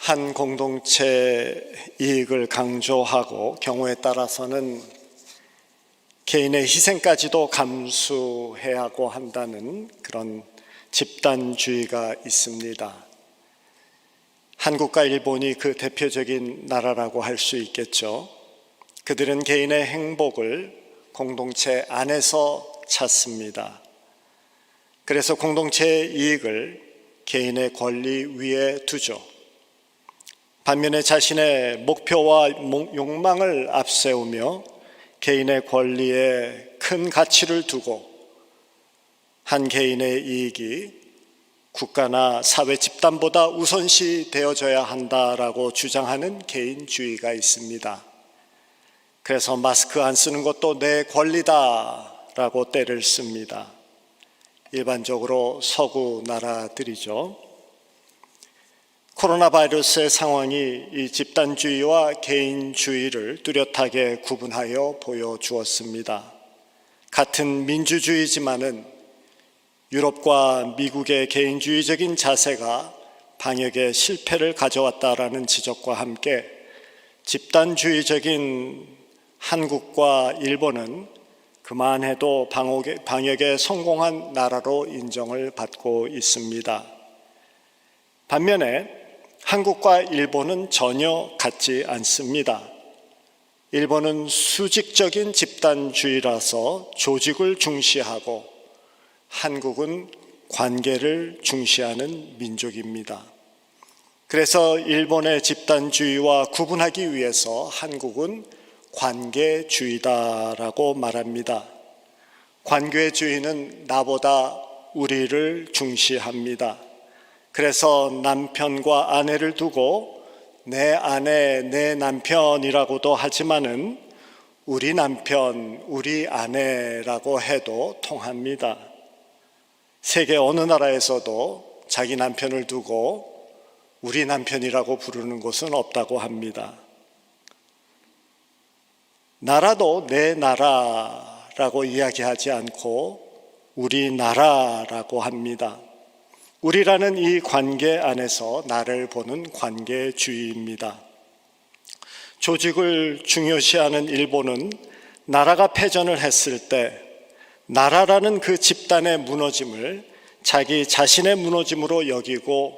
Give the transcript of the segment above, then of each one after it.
한 공동체 이익을 강조하고 경우에 따라서는 개인의 희생까지도 감수해야 하고 한다는 그런 집단주의가 있습니다. 한국과 일본이 그 대표적인 나라라고 할 수 있겠죠. 그들은 개인의 행복을 공동체 안에서 찾습니다. 그래서 공동체의 이익을 개인의 권리 위에 두죠. 반면에 자신의 목표와 욕망을 앞세우며 개인의 권리에 큰 가치를 두고 한 개인의 이익이 국가나 사회 집단보다 우선시 되어져야 한다라고 주장하는 개인주의가 있습니다. 그래서 마스크 안 쓰는 것도 내 권리다라고 떼를 씁니다. 일반적으로 서구 나라들이죠. 코로나 바이러스의 상황이 이 집단주의와 개인주의를 뚜렷하게 구분하여 보여주었습니다. 같은 민주주의지만은 유럽과 미국의 개인주의적인 자세가 방역에 실패를 가져왔다라는 지적과 함께 집단주의적인 한국과 일본은 그만해도 방역에 성공한 나라로 인정을 받고 있습니다. 반면에 한국과 일본은 전혀 같지 않습니다. 일본은 수직적인 집단주의라서 조직을 중시하고 한국은 관계를 중시하는 민족입니다. 그래서 일본의 집단주의와 구분하기 위해서 한국은 관계주의다라고 말합니다. 관계주의는 나보다 우리를 중시합니다. 그래서 남편과 아내를 두고 내 아내, 내 남편이라고도 하지만은 우리 남편, 우리 아내라고 해도 통합니다. 세계 어느 나라에서도 자기 남편을 두고 우리 남편이라고 부르는 곳은 없다고 합니다. 나라도 내 나라라고 이야기하지 않고 우리나라라고 합니다. 우리라는 이 관계 안에서 나를 보는 관계주의입니다. 조직을 중요시하는 일본은 나라가 패전을 했을 때 나라라는 그 집단의 무너짐을 자기 자신의 무너짐으로 여기고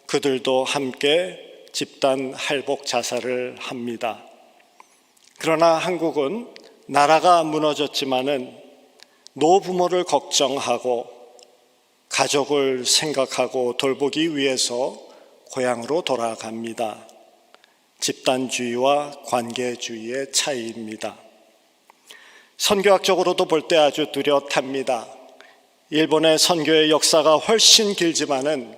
그들도 함께 집단 할복 자살을 합니다. 그러나 한국은 나라가 무너졌지만은 노부모를 걱정하고 가족을 생각하고 돌보기 위해서 고향으로 돌아갑니다. 집단주의와 관계주의의 차이입니다. 선교학적으로도 볼 때 아주 뚜렷합니다. 일본의 선교의 역사가 훨씬 길지만은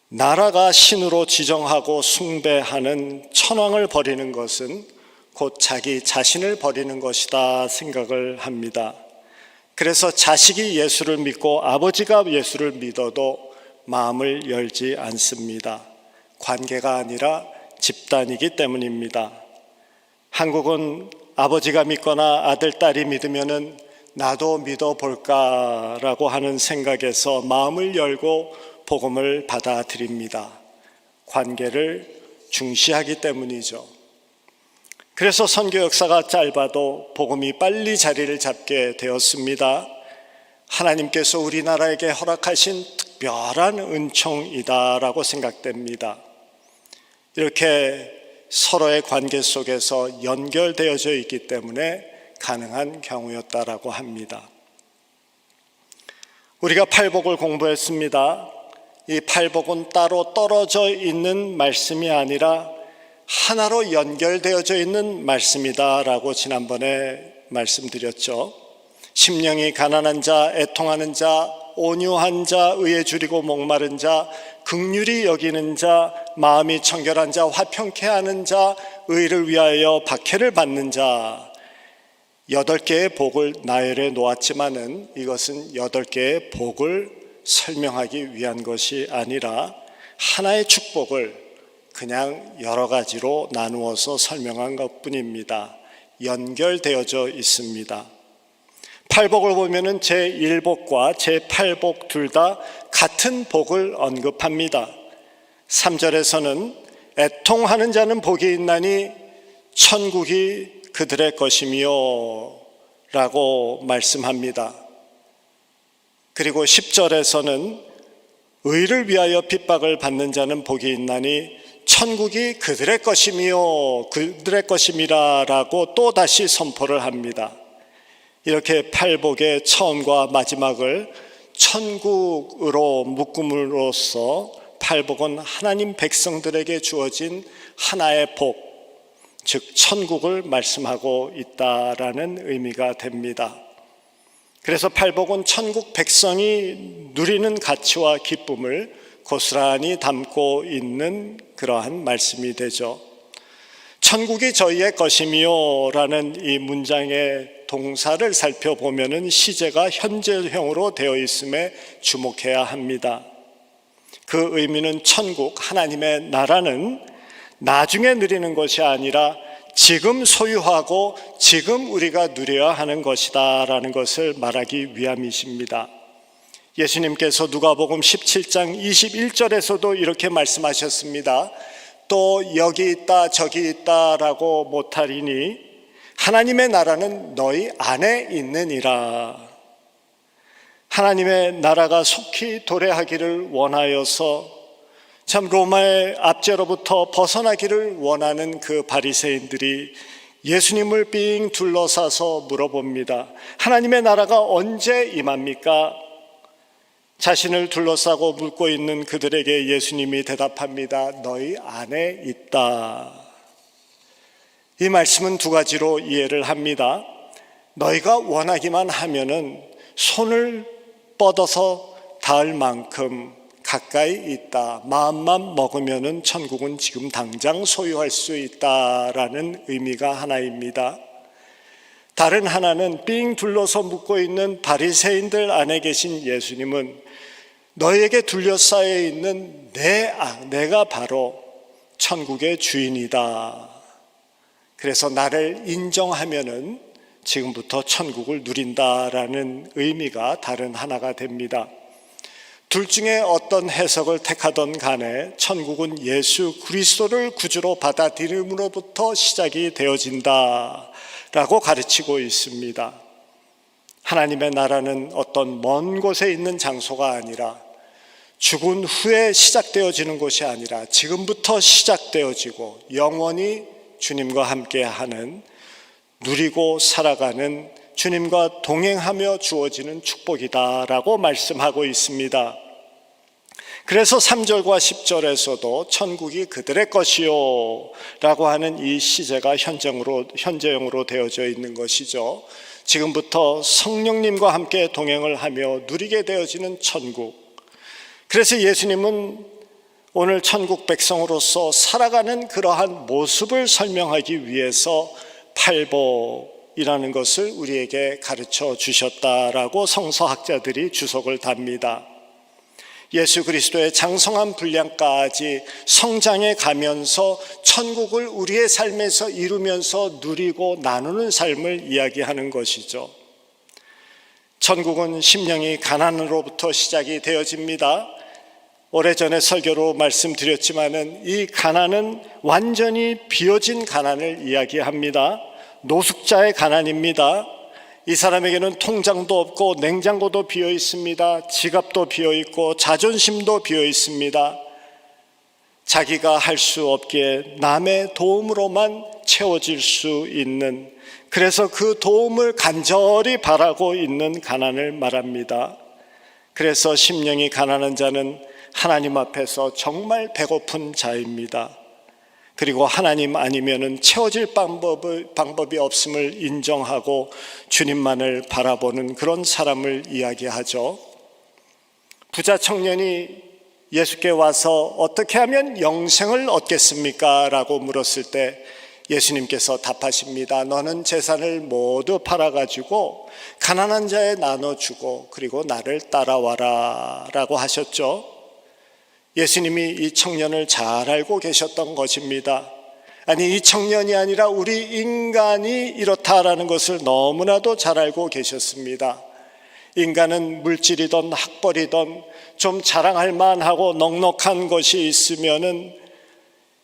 나라가 신으로 지정하고 숭배하는 천황을 버리는 것은 곧 자기 자신을 버리는 것이다 생각을 합니다. 그래서 자식이 예수를 믿고 아버지가 예수를 믿어도 마음을 열지 않습니다. 관계가 아니라 집단이기 때문입니다. 한국은 아버지가 믿거나 아들, 딸이 믿으면은 나도 믿어볼까라고 하는 생각에서 마음을 열고 복음을 받아들입니다. 관계를 중시하기 때문이죠. 그래서 선교 역사가 짧아도 복음이 빨리 자리를 잡게 되었습니다. 하나님께서 우리나라에게 허락하신 특별한 은총이다라고 생각됩니다. 이렇게 서로의 관계 속에서 연결되어져 있기 때문에 가능한 경우였다라고 합니다. 우리가 팔복을 공부했습니다. 이 팔복은 따로 떨어져 있는 말씀이 아니라 하나로 연결되어져 있는 말씀이다라고 지난번에 말씀드렸죠. 심령이 가난한 자, 애통하는 자, 온유한 자, 의에 줄이고 목마른 자, 긍휼히 여기는 자, 마음이 청결한 자, 화평케 하는 자, 의를 위하여 박해를 받는 자, 8개의 복을 나열해 놓았지만은 이것은 8개의 복을 설명하기 위한 것이 아니라 하나의 축복을 그냥 여러 가지로 나누어서 설명한 것뿐입니다. 연결되어져 있습니다. 팔복을 보면은 제1복과 제8복 둘 다 같은 복을 언급합니다. 3절에서는 애통하는 자는 복이 있나니 천국이 그들의 것이며 라고 말씀합니다. 그리고 10절에서는 의를 위하여 핍박을 받는 자는 복이 있나니 천국이 그들의 것이며 그들의 것임이라 라고 또 다시 선포를 합니다. 이렇게 팔복의 처음과 마지막을 천국으로 묶음으로써 팔복은 하나님 백성들에게 주어진 하나의 복, 즉 천국을 말씀하고 있다라는 의미가 됩니다. 그래서 팔복은 천국 백성이 누리는 가치와 기쁨을 고스란히 담고 있는 그러한 말씀이 되죠. 천국이 저희의 것이며 라는 이 문장의 동사를 살펴보면 시제가 현재형으로 되어 있음에 주목해야 합니다. 그 의미는 천국, 하나님의 나라는 나중에 누리는 것이 아니라 지금 소유하고 지금 우리가 누려야 하는 것이다 라는 것을 말하기 위함이십니다. 예수님께서 누가복음 17장 21절에서도 이렇게 말씀하셨습니다. 또 여기 있다 저기 있다 라고 못하리니 하나님의 나라는 너희 안에 있느니라. 하나님의 나라가 속히 도래하기를 원하여서 참 로마의 압제로부터 벗어나기를 원하는 그 바리새인들이 예수님을 삥 둘러싸서 물어봅니다. 하나님의 나라가 언제 임합니까? 자신을 둘러싸고 묻고 있는 그들에게 예수님이 대답합니다. 너희 안에 있다. 이 말씀은 두 가지로 이해를 합니다. 너희가 원하기만 하면은 손을 뻗어서 닿을 만큼 가까이 있다. 마음만 먹으면은 천국은 지금 당장 소유할 수 있다라는 의미가 하나입니다. 다른 하나는 삥 둘러서 묶고 있는 바리새인들 안에 계신 예수님은 너희에게 둘러싸여 있는 내가 바로 천국의 주인이다. 그래서 나를 인정하면은 지금부터 천국을 누린다라는 의미가 다른 하나가 됩니다. 둘 중에 어떤 해석을 택하던 간에 천국은 예수 그리스도를 구주로 받아들임으로부터 시작이 되어진다라고 가르치고 있습니다. 하나님의 나라는 어떤 먼 곳에 있는 장소가 아니라 죽은 후에 시작되어지는 것이 아니라 지금부터 시작되어지고 영원히 주님과 함께하는 누리고 살아가는 주님과 동행하며 주어지는 축복이다라고 말씀하고 있습니다. 그래서 3절과 10절에서도 천국이 그들의 것이요 라고 하는 이 시제가 현재형으로 되어져 있는 것이죠. 지금부터 성령님과 함께 동행을 하며 누리게 되어지는 천국. 그래서 예수님은 오늘 천국 백성으로서 살아가는 그러한 모습을 설명하기 위해서 팔복이라는 것을 우리에게 가르쳐 주셨다라고 성서학자들이 주석을 답니다. 예수 그리스도의 장성한 분량까지 성장해 가면서 천국을 우리의 삶에서 이루면서 누리고 나누는 삶을 이야기하는 것이죠. 천국은 심령이 가난으로부터 시작이 되어집니다. 오래전에 설교로 말씀드렸지만은 이 가난은 완전히 비어진 가난을 이야기합니다. 노숙자의 가난입니다. 이 사람에게는 통장도 없고 냉장고도 비어 있습니다. 지갑도 비어 있고 자존심도 비어 있습니다. 자기가 할 수 없기에 남의 도움으로만 채워질 수 있는, 그래서 그 도움을 간절히 바라고 있는 가난을 말합니다. 그래서 심령이 가난한 자는 하나님 앞에서 정말 배고픈 자입니다. 그리고 하나님 아니면은 채워질 방법이 없음을 인정하고 주님만을 바라보는 그런 사람을 이야기하죠. 부자 청년이 예수께 와서 어떻게 하면 영생을 얻겠습니까? 라고 물었을 때 예수님께서 답하십니다. 너는 재산을 모두 팔아가지고 가난한 자에 나눠주고 그리고 나를 따라와라 라고 하셨죠. 예수님이 이 청년을 잘 알고 계셨던 것입니다. 아니, 이 청년이 아니라 우리 인간이 이렇다라는 것을 너무나도 잘 알고 계셨습니다. 인간은 물질이든 학벌이든 좀 자랑할 만하고 넉넉한 것이 있으면은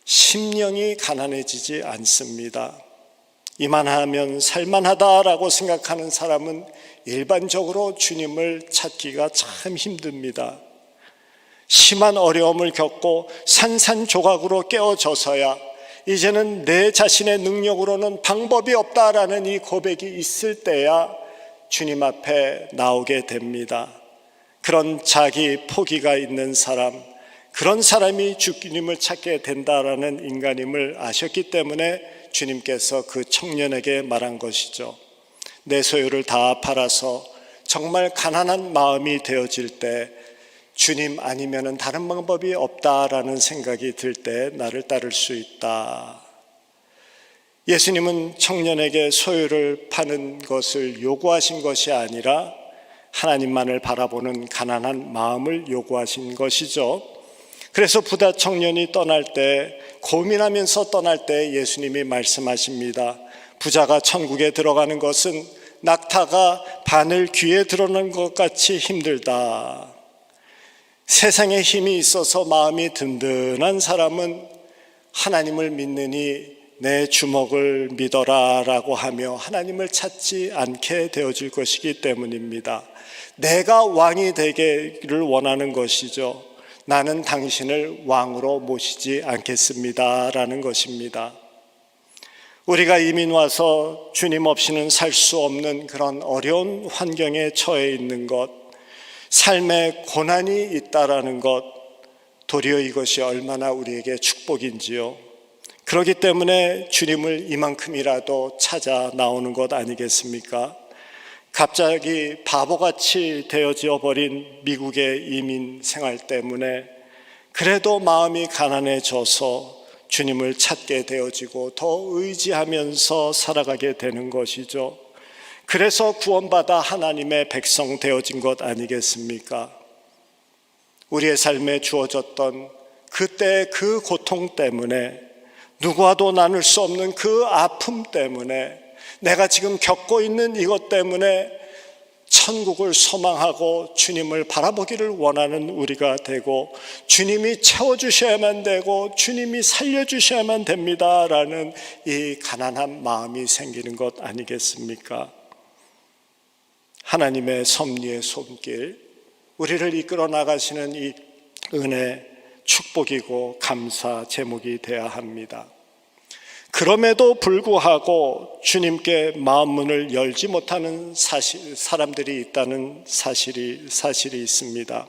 심령이 가난해지지 않습니다. 이만하면 살만하다라고 생각하는 사람은 일반적으로 주님을 찾기가 참 힘듭니다. 심한 어려움을 겪고 산산조각으로 깨어져서야 이제는 내 자신의 능력으로는 방법이 없다라는 이 고백이 있을 때야 주님 앞에 나오게 됩니다. 그런 자기 포기가 있는 사람, 그런 사람이 주님을 찾게 된다라는 인간임을 아셨기 때문에 주님께서 그 청년에게 말한 것이죠. 내 소유를 다 팔아서 정말 가난한 마음이 되어질 때 주님 아니면은 다른 방법이 없다라는 생각이 들 때 나를 따를 수 있다. 예수님은 청년에게 소유를 파는 것을 요구하신 것이 아니라 하나님만을 바라보는 가난한 마음을 요구하신 것이죠. 그래서 부다 청년이 떠날 때, 고민하면서 떠날 때 예수님이 말씀하십니다. 부자가 천국에 들어가는 것은 낙타가 바늘 귀에 들어오는 것 같이 힘들다. 세상에 힘이 있어서 마음이 든든한 사람은 하나님을 믿느니 내 주먹을 믿어라 라고 하며 하나님을 찾지 않게 되어질 것이기 때문입니다. 내가 왕이 되기를 원하는 것이죠. 나는 당신을 왕으로 모시지 않겠습니다 라는 것입니다. 우리가 이민 와서 주님 없이는 살 수 없는 그런 어려운 환경에 처해 있는 것, 삶에 고난이 있다라는 것, 도리어 이것이 얼마나 우리에게 축복인지요. 그렇기 때문에 주님을 이만큼이라도 찾아 나오는 것 아니겠습니까? 갑자기 바보같이 되어져 버린 미국의 이민 생활 때문에 그래도 마음이 가난해져서 주님을 찾게 되어지고 더 의지하면서 살아가게 되는 것이죠. 그래서 구원받아 하나님의 백성 되어진 것 아니겠습니까? 우리의 삶에 주어졌던 그때의 그 고통 때문에, 누구와도 나눌 수 없는 그 아픔 때문에, 내가 지금 겪고 있는 이것 때문에 천국을 소망하고 주님을 바라보기를 원하는 우리가 되고, 주님이 채워주셔야만 되고 주님이 살려주셔야만 됩니다라는 이 가난한 마음이 생기는 것 아니겠습니까? 하나님의 섭리의 손길, 우리를 이끌어 나가시는 이 은혜, 축복이고 감사 제목이 되어야 합니다. 그럼에도 불구하고 주님께 마음 문을 열지 못하는 사람들이 있다는 사실이 있습니다.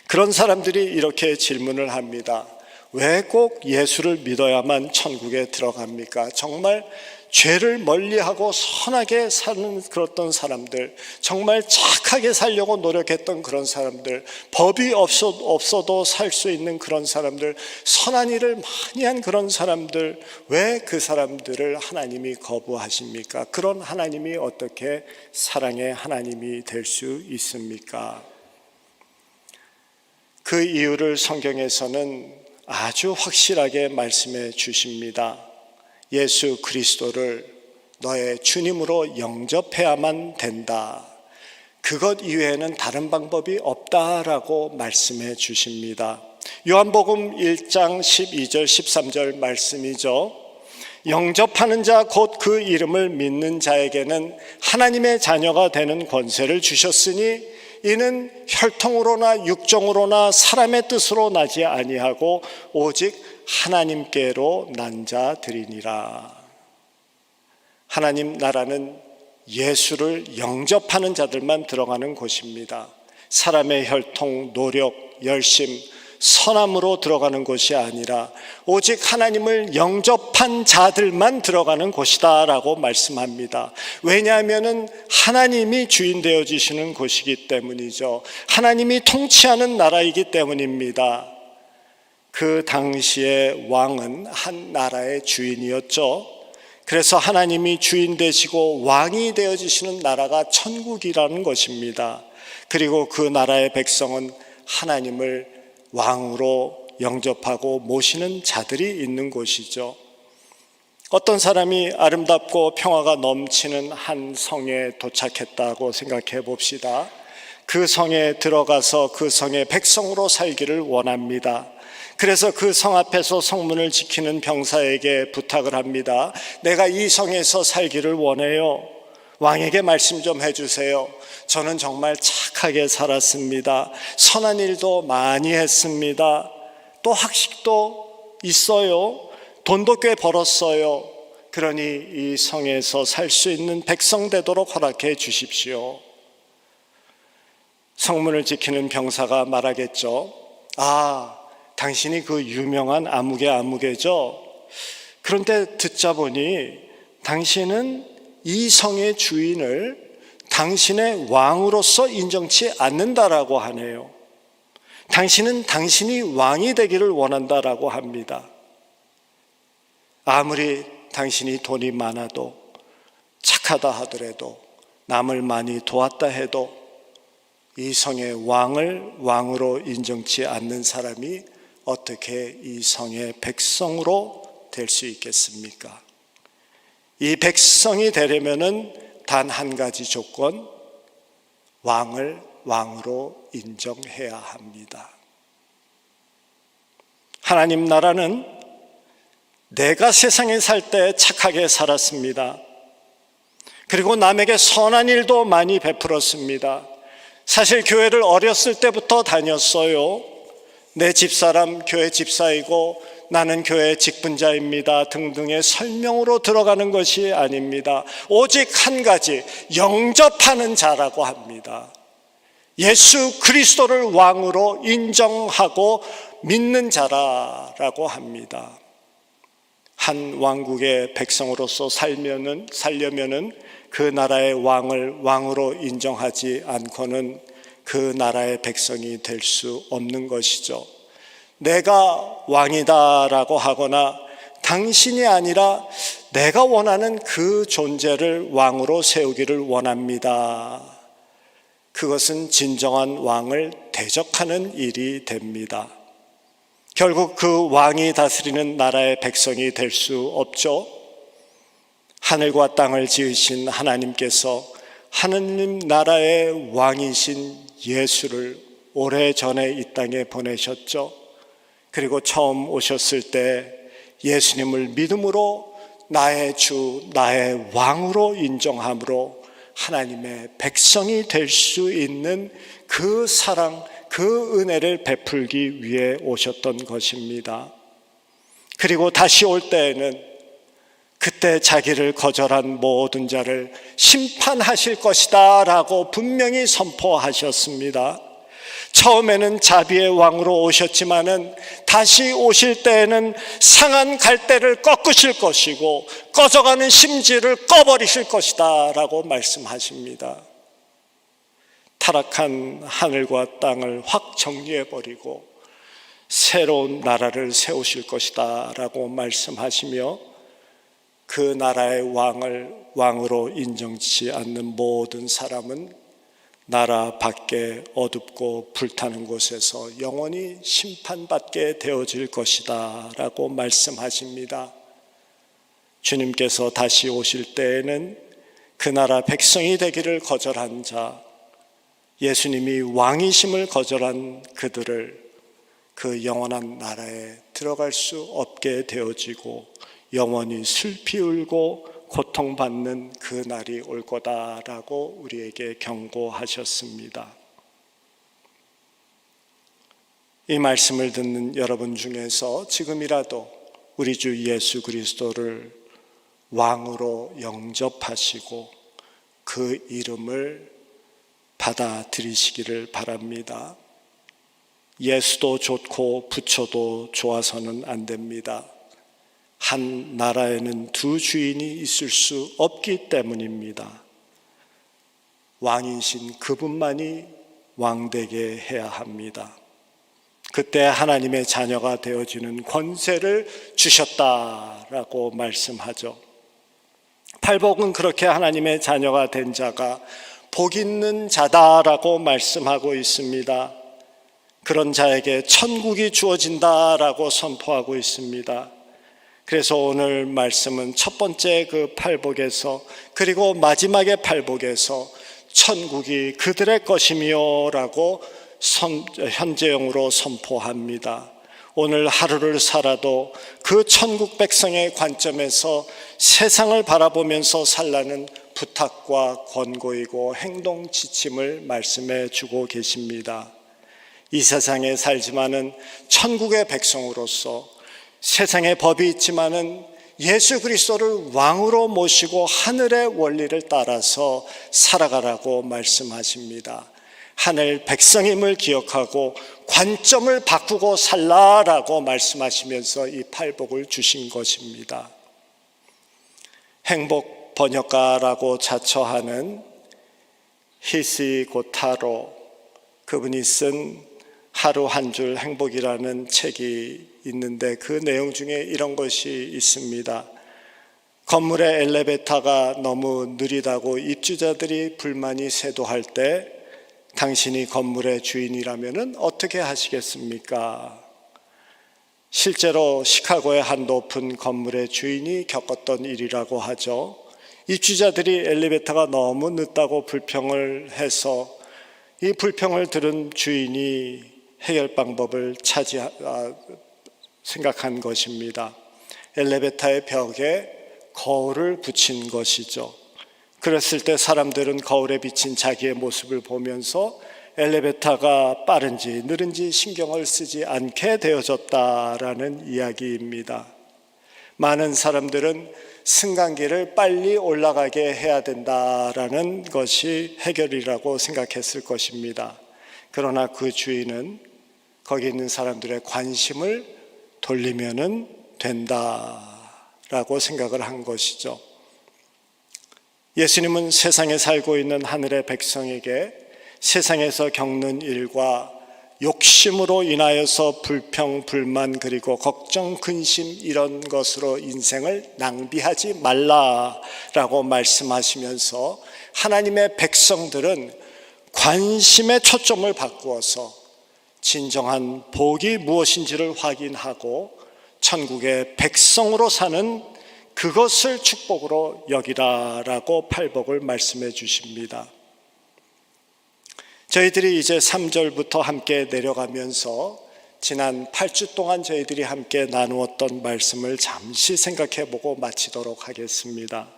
그런 사람들이 이렇게 질문을 합니다. 왜 꼭 예수를 믿어야만 천국에 들어갑니까? 정말 죄를 멀리하고 선하게 사는 그랬던 사람들, 정말 착하게 살려고 노력했던 그런 사람들, 법이 없어도 살 수 있는 그런 사람들, 선한 일을 많이 한 그런 사람들, 왜 그 사람들을 하나님이 거부하십니까? 그런 하나님이 어떻게 사랑의 하나님이 될 수 있습니까? 그 이유를 성경에서는 아주 확실하게 말씀해 주십니다. 예수 그리스도를 너의 주님으로 영접해야만 된다. 그것 이외에는 다른 방법이 없다라고 말씀해 주십니다. 요한복음 1장 12절 13절 말씀이죠. 영접하는 자 곧 그 이름을 믿는 자에게는 하나님의 자녀가 되는 권세를 주셨으니 이는 혈통으로나 육정으로나 사람의 뜻으로 나지 아니하고 오직 하나님께로 난 자들이니라. 하나님 나라는 예수를 영접하는 자들만 들어가는 곳입니다. 사람의 혈통, 노력, 열심, 선함으로 들어가는 곳이 아니라 오직 하나님을 영접한 자들만 들어가는 곳이다 라고 말씀합니다. 왜냐하면 하나님이 주인 되어지시는 곳이기 때문이죠. 하나님이 통치하는 나라이기 때문입니다. 그 당시의 왕은 한 나라의 주인이었죠. 그래서 하나님이 주인 되시고 왕이 되어지시는 나라가 천국이라는 것입니다. 그리고 그 나라의 백성은 하나님을 왕으로 영접하고 모시는 자들이 있는 곳이죠. 어떤 사람이 아름답고 평화가 넘치는 한 성에 도착했다고 생각해 봅시다. 그 성에 들어가서 그 성의 백성으로 살기를 원합니다. 그래서 그 성 앞에서 성문을 지키는 병사에게 부탁을 합니다. 내가 이 성에서 살기를 원해요. 왕에게 말씀 좀 해주세요. 저는 정말 착하게 살았습니다. 선한 일도 많이 했습니다. 또 학식도 있어요. 돈도 꽤 벌었어요. 그러니 이 성에서 살 수 있는 백성 되도록 허락해 주십시오. 성문을 지키는 병사가 말하겠죠. 아, 당신이 그 유명한 아무개죠? 그런데 듣자 보니 당신은 이 성의 주인을 당신의 왕으로서 인정치 않는다라고 하네요. 당신은 당신이 왕이 되기를 원한다라고 합니다. 아무리 당신이 돈이 많아도 착하다 하더라도 남을 많이 도왔다 해도 이 성의 왕을 왕으로 인정치 않는 사람이 어떻게 이 성의 백성으로 될 수 있겠습니까? 이 백성이 되려면은 단 한 가지 조건, 왕을 왕으로 인정해야 합니다. 하나님 나라는 내가 세상에 살 때 착하게 살았습니다. 그리고 남에게 선한 일도 많이 베풀었습니다. 사실 교회를 어렸을 때부터 다녔어요. 내 집사람 교회 집사이고 나는 교회 직분자입니다 등등의 설명으로 들어가는 것이 아닙니다. 오직 한 가지, 영접하는 자라고 합니다. 예수 그리스도를 왕으로 인정하고 믿는 자라고 합니다. 한 왕국의 백성으로서 살려면은 그 나라의 왕을 왕으로 인정하지 않고는 그 나라의 백성이 될 수 없는 것이죠. 내가 왕이다라고 하거나 당신이 아니라 내가 원하는 그 존재를 왕으로 세우기를 원합니다. 그것은 진정한 왕을 대적하는 일이 됩니다. 결국 그 왕이 다스리는 나라의 백성이 될 수 없죠. 하늘과 땅을 지으신 하나님께서 하느님 나라의 왕이신 예수를 오래전에 이 땅에 보내셨죠. 그리고 처음 오셨을 때 예수님을 믿음으로 나의 주, 나의 왕으로 인정함으로 하나님의 백성이 될 수 있는 그 사랑, 그 은혜를 베풀기 위해 오셨던 것입니다. 그리고 다시 올 때에는 그때 자기를 거절한 모든 자를 심판하실 것이다 라고 분명히 선포하셨습니다. 처음에는 자비의 왕으로 오셨지만은 다시 오실 때에는 상한 갈대를 꺾으실 것이고 꺼져가는 심지를 꺼버리실 것이다 라고 말씀하십니다. 타락한 하늘과 땅을 확 정리해버리고 새로운 나라를 세우실 것이다 라고 말씀하시며 그 나라의 왕을 왕으로 인정치 않는 모든 사람은 나라 밖에 어둡고 불타는 곳에서 영원히 심판받게 되어질 것이다 라고 말씀하십니다. 주님께서 다시 오실 때에는 그 나라 백성이 되기를 거절한 자, 예수님이 왕이심을 거절한 그들을 그 영원한 나라에 들어갈 수 없게 되어지고 영원히 슬피 울고 고통받는 그 날이 올 거다라고 우리에게 경고하셨습니다. 이 말씀을 듣는 여러분 중에서 지금이라도 우리 주 예수 그리스도를 왕으로 영접하시고 그 이름을 받아들이시기를 바랍니다. 예수도 좋고 부처도 좋아서는 안 됩니다. 한 나라에는 두 주인이 있을 수 없기 때문입니다. 왕이신 그분만이 왕되게 해야 합니다. 그때 하나님의 자녀가 되어지는 권세를 주셨다라고 말씀하죠. 팔복은 그렇게 하나님의 자녀가 된 자가 복 있는 자다라고 말씀하고 있습니다. 그런 자에게 천국이 주어진다라고 선포하고 있습니다. 그래서 오늘 말씀은 첫 번째 그 팔복에서 그리고 마지막의 팔복에서 천국이 그들의 것이며 라고 현재형으로 선포합니다. 오늘 하루를 살아도 그 천국 백성의 관점에서 세상을 바라보면서 살라는 부탁과 권고이고 행동 지침을 말씀해 주고 계십니다. 이 세상에 살지만은 천국의 백성으로서 세상에 법이 있지만은 예수 그리스도를 왕으로 모시고 하늘의 원리를 따라서 살아가라고 말씀하십니다. 하늘 백성임을 기억하고 관점을 바꾸고 살라라고 말씀하시면서 이 팔복을 주신 것입니다. 행복 번역가라고 자처하는 히시 고타로, 그분이 쓴 하루 한 줄 행복이라는 책이 있는데 그 내용 중에 이런 것이 있습니다. 건물의 엘리베이터가 너무 느리다고 입주자들이 불만이 쇄도할 때 당신이 건물의 주인이라면 어떻게 하시겠습니까? 실제로 시카고의 한 높은 건물의 주인이 겪었던 일이라고 하죠. 입주자들이 엘리베이터가 너무 늦다고 불평을 해서 이 불평을 들은 주인이 해결 방법을 생각한 것입니다. 엘리베이터의 벽에 거울을 붙인 것이죠. 그랬을 때 사람들은 거울에 비친 자기의 모습을 보면서 엘리베이터가 빠른지 느른지 신경을 쓰지 않게 되어졌다라는 이야기입니다. 많은 사람들은 승강기를 빨리 올라가게 해야 된다라는 것이 해결이라고 생각했을 것입니다. 그러나 그 주인은 거기 있는 사람들의 관심을 돌리면 된다라고 생각을 한 것이죠. 예수님은 세상에 살고 있는 하늘의 백성에게 세상에서 겪는 일과 욕심으로 인하여서 불평, 불만, 그리고 걱정, 근심 이런 것으로 인생을 낭비하지 말라라고 말씀하시면서 하나님의 백성들은 관심의 초점을 바꾸어서 진정한 복이 무엇인지를 확인하고 천국의 백성으로 사는 그것을 축복으로 여기라라고 팔복을 말씀해 주십니다. 저희들이 이제 3절부터 함께 내려가면서 지난 8주 동안 저희들이 함께 나누었던 말씀을 잠시 생각해 보고 마치도록 하겠습니다.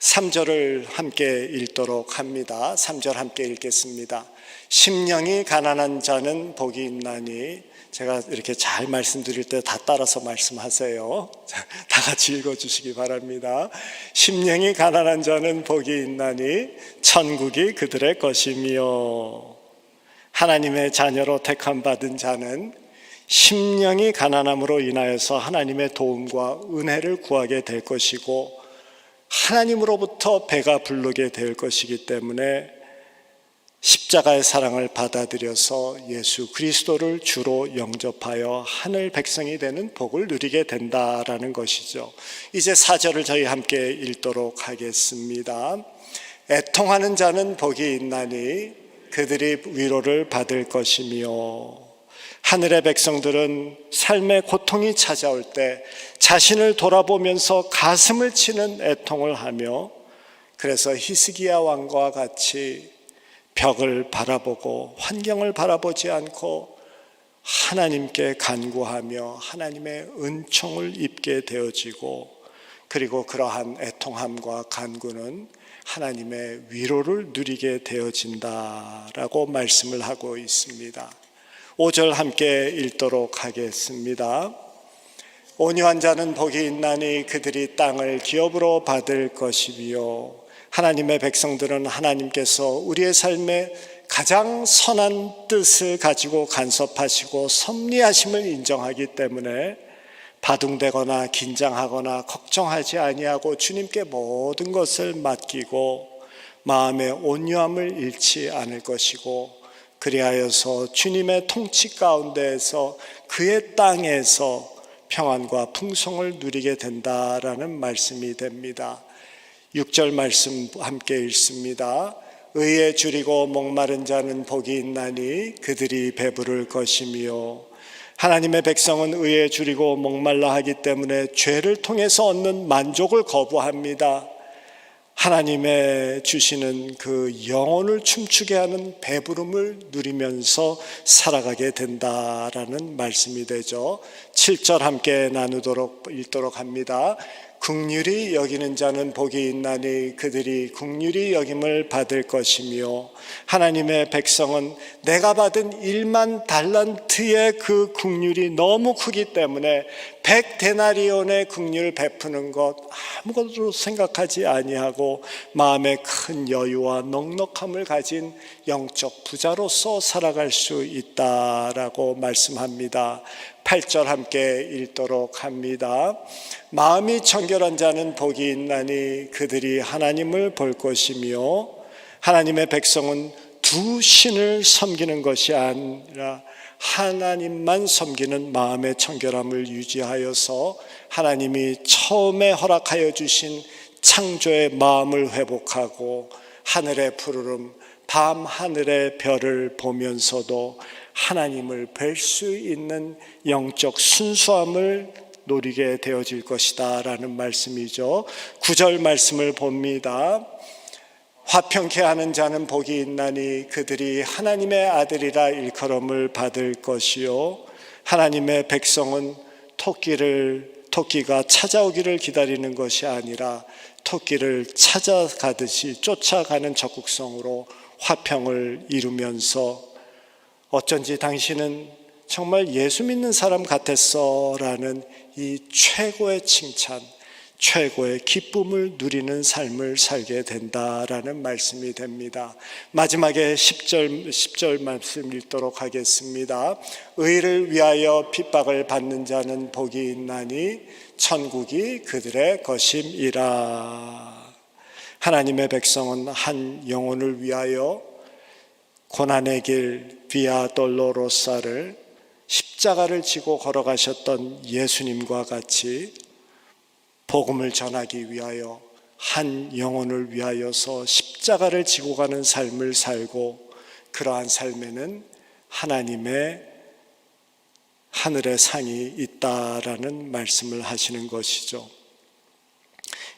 3절을 함께 읽도록 합니다. 3절 함께 읽겠습니다. 심령이 가난한 자는 복이 있나니, 제가 이렇게 잘 말씀드릴 때 다 따라서 말씀하세요. 다 같이 읽어주시기 바랍니다. 심령이 가난한 자는 복이 있나니 천국이 그들의 것이며, 하나님의 자녀로 택함받은 자는 심령이 가난함으로 인하여서 하나님의 도움과 은혜를 구하게 될 것이고 하나님으로부터 배가 부르게 될 것이기 때문에 십자가의 사랑을 받아들여서 예수 그리스도를 주로 영접하여 하늘 백성이 되는 복을 누리게 된다라는 것이죠. 이제 4절을 저희 함께 읽도록 하겠습니다. 애통하는 자는 복이 있나니 그들이 위로를 받을 것이며, 하늘의 백성들은 삶의 고통이 찾아올 때 자신을 돌아보면서 가슴을 치는 애통을 하며, 그래서 히스기야 왕과 같이 벽을 바라보고 환경을 바라보지 않고 하나님께 간구하며 하나님의 은총을 입게 되어지고, 그리고 그러한 애통함과 간구는 하나님의 위로를 누리게 되어진다라고 말씀을 하고 있습니다. 5절 함께 읽도록 하겠습니다. 온유한 자는 복이 있나니 그들이 땅을 기업으로 받을 것이며, 하나님의 백성들은 하나님께서 우리의 삶에 가장 선한 뜻을 가지고 간섭하시고 섭리하심을 인정하기 때문에 바둥대거나 긴장하거나 걱정하지 아니하고 주님께 모든 것을 맡기고 마음의 온유함을 잃지 않을 것이고, 그리하여서 주님의 통치 가운데에서 그의 땅에서 평안과 풍성을 누리게 된다라는 말씀이 됩니다. 6절 말씀 함께 읽습니다. 의에 줄이고 목마른 자는 복이 있나니 그들이 배부를 것이며, 하나님의 백성은 의에 줄이고 목말라 하기 때문에 죄를 통해서 얻는 만족을 거부합니다. 하나님의 주시는 그 영혼을 춤추게 하는 배부름을 누리면서 살아가게 된다라는 말씀이 되죠. 7절 함께 읽도록 합니다. 긍휼히 여기는 자는 복이 있나니 그들이 긍휼히 여김을 받을 것이며 하나님의 백성은 내가 받은 1만 달란트의 그 긍휼이 너무 크기 때문에 100데나리온의 긍휼을 베푸는 것 아무것도 생각하지 아니하고 마음에 큰 여유와 넉넉함을 가진 영적 부자로서 살아갈 수 있다라고 말씀합니다. 8절 함께 읽도록 합니다. 마음이 청결한 자는 복이 있나니 그들이 하나님을 볼 것이며 하나님의 백성은 두 신을 섬기는 것이 아니라 하나님만 섬기는 마음의 청결함을 유지하여서 하나님이 처음에 허락하여 주신 창조의 마음을 회복하고 하늘의 푸르름, 밤 하늘의 별을 보면서도 하나님을 뵐 수 있는 영적 순수함을 노리게 되어질 것이다 라는 말씀이죠. 9절 말씀을 봅니다. 화평케 하는 자는 복이 있나니 그들이 하나님의 아들이라 일컬음을 받을 것이요 하나님의 백성은 토끼가 찾아오기를 기다리는 것이 아니라 토끼를 찾아가듯이 쫓아가는 적극성으로 화평을 이루면서 어쩐지 당신은 정말 예수 믿는 사람 같았어 라는 이 최고의 칭찬, 최고의 기쁨을 누리는 삶을 살게 된다라는 말씀이 됩니다. 마지막에 10절 말씀 읽도록 하겠습니다. 의를 위하여 핍박을 받는 자는 복이 있나니 천국이 그들의 것임이라. 하나님의 백성은 한 영혼을 위하여 고난의 길 비아 돌로로사를 십자가를 지고 걸어가셨던 예수님과 같이 복음을 전하기 위하여 한 영혼을 위하여서 십자가를 지고 가는 삶을 살고 그러한 삶에는 하나님의 하늘의 상이 있다라는 말씀을 하시는 것이죠.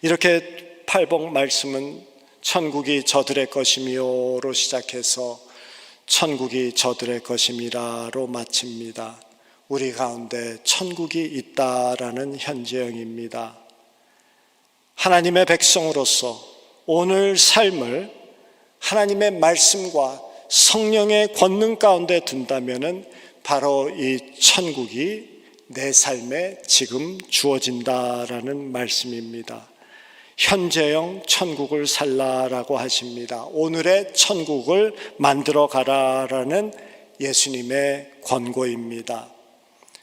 이렇게 팔복 말씀은 천국이 저들의 것이며로 시작해서 천국이 저들의 것임이라로 마칩니다. 우리 가운데 천국이 있다라는 현재형입니다. 하나님의 백성으로서 오늘 삶을 하나님의 말씀과 성령의 권능 가운데 둔다면은 바로 이 천국이 내 삶에 지금 주어진다라는 말씀입니다. 현재형 천국을 살라라고 하십니다. 오늘의 천국을 만들어 가라라는 예수님의 권고입니다.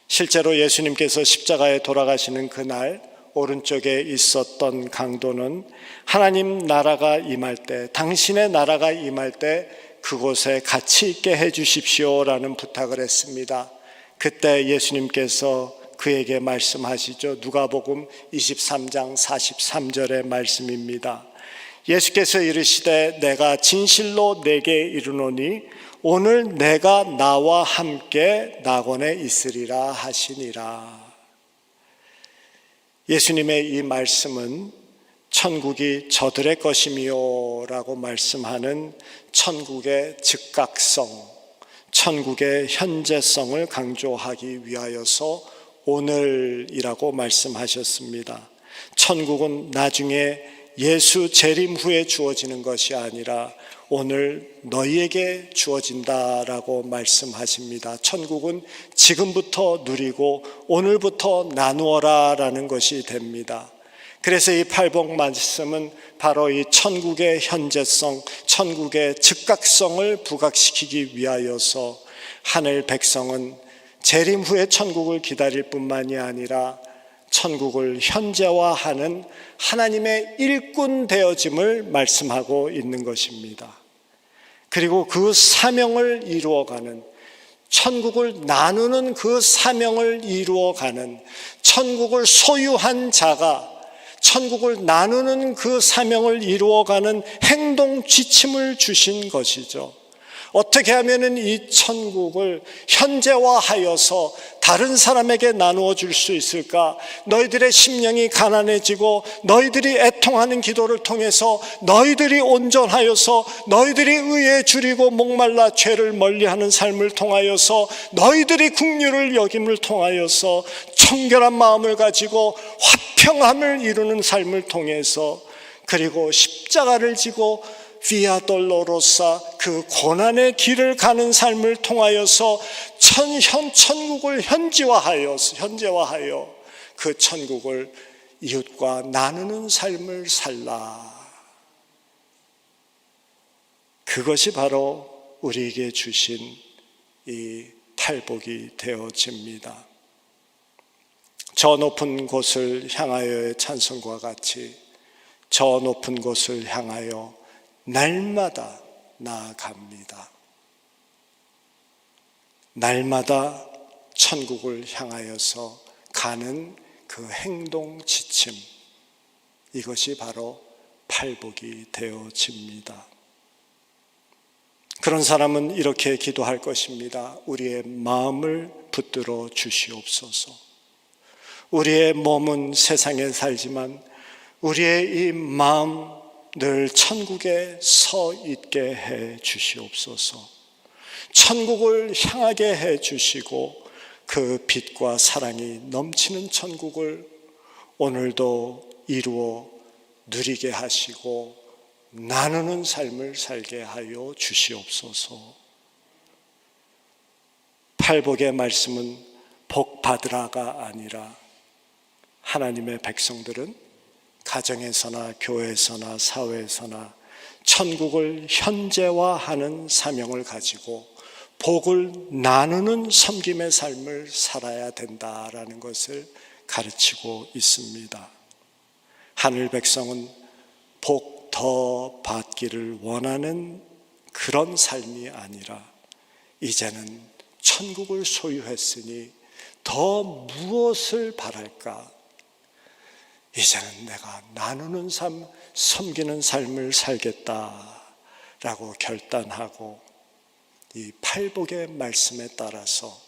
실제로 예수님께서 십자가에 돌아가시는 그날 오른쪽에 있었던 강도는 하나님 나라가 임할 때, 당신의 나라가 임할 때 그곳에 같이 있게 해 주십시오라는 부탁을 했습니다. 그때 예수님께서 그에게 말씀하시죠. 누가복음 23장 43절의 말씀입니다. 예수께서 이르시되 내가 진실로 내게 이르노니 오늘 내가 나와 함께 낙원에 있으리라 하시니라. 예수님의 이 말씀은 천국이 저들의 것이미요 라고 말씀하는 천국의 즉각성, 천국의 현재성을 강조하기 위하여서 오늘이라고 말씀하셨습니다. 천국은 나중에 예수 재림 후에 주어지는 것이 아니라 오늘 너희에게 주어진다라고 말씀하십니다. 천국은 지금부터 누리고 오늘부터 나누어라라는 것이 됩니다. 그래서 이 팔복 말씀은 바로 이 천국의 현재성, 천국의 즉각성을 부각시키기 위하여서 하늘 백성은 재림 후에 천국을 기다릴 뿐만이 아니라 천국을 현재화하는 하나님의 일꾼 되어짐을 말씀하고 있는 것입니다. 그리고 그 사명을 이루어가는, 천국을 나누는 그 사명을 이루어가는, 천국을 소유한 자가 천국을 나누는 그 사명을 이루어가는 행동 지침을 주신 것이죠. 어떻게 하면은 이 천국을 현재화하여서 다른 사람에게 나누어 줄 수 있을까? 너희들의 심령이 가난해지고 너희들이 애통하는 기도를 통해서 너희들이 온전하여서 너희들이 의에 줄이고 목말라 죄를 멀리하는 삶을 통하여서 너희들이 긍휼을 여김을 통하여서 청결한 마음을 가지고 화평함을 이루는 삶을 통해서, 그리고 십자가를 지고 비아 돌로로사 그 고난의 길을 가는 삶을 통하여서 천국을 현재화하여 그 천국을 이웃과 나누는 삶을 살라. 그것이 바로 우리에게 주신 이 팔복이 되어집니다. 저 높은 곳을 향하여의 찬송과 같이 저 높은 곳을 향하여 날마다 나아갑니다. 날마다 천국을 향하여서 가는 그 행동 지침, 이것이 바로 팔복이 되어집니다. 그런 사람은 이렇게 기도할 것입니다. 우리의 마음을 붙들어 주시옵소서. 우리의 몸은 세상에 살지만 우리의 이 마음 늘 천국에 서 있게 해 주시옵소서. 천국을 향하게 해 주시고 그 빛과 사랑이 넘치는 천국을 오늘도 이루어 누리게 하시고 나누는 삶을 살게 하여 주시옵소서. 팔복의 말씀은 복 받으라가 아니라 하나님의 백성들은 가정에서나 교회에서나 사회에서나 천국을 현재화하는 사명을 가지고 복을 나누는 섬김의 삶을 살아야 된다라는 것을 가르치고 있습니다. 하늘 백성은 복 더 받기를 원하는 그런 삶이 아니라 이제는 천국을 소유했으니 더 무엇을 바랄까? 이제는 내가 나누는 삶, 섬기는 삶을 살겠다라고 결단하고 이 팔복의 말씀에 따라서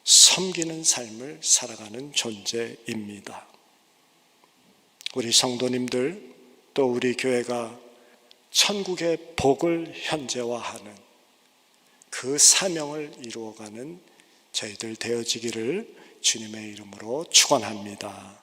섬기는 삶을 살아가는 존재입니다. 우리 성도님들, 또 우리 교회가 천국의 복을 현재화하는 그 사명을 이루어가는 저희들 되어지기를 주님의 이름으로 축원합니다.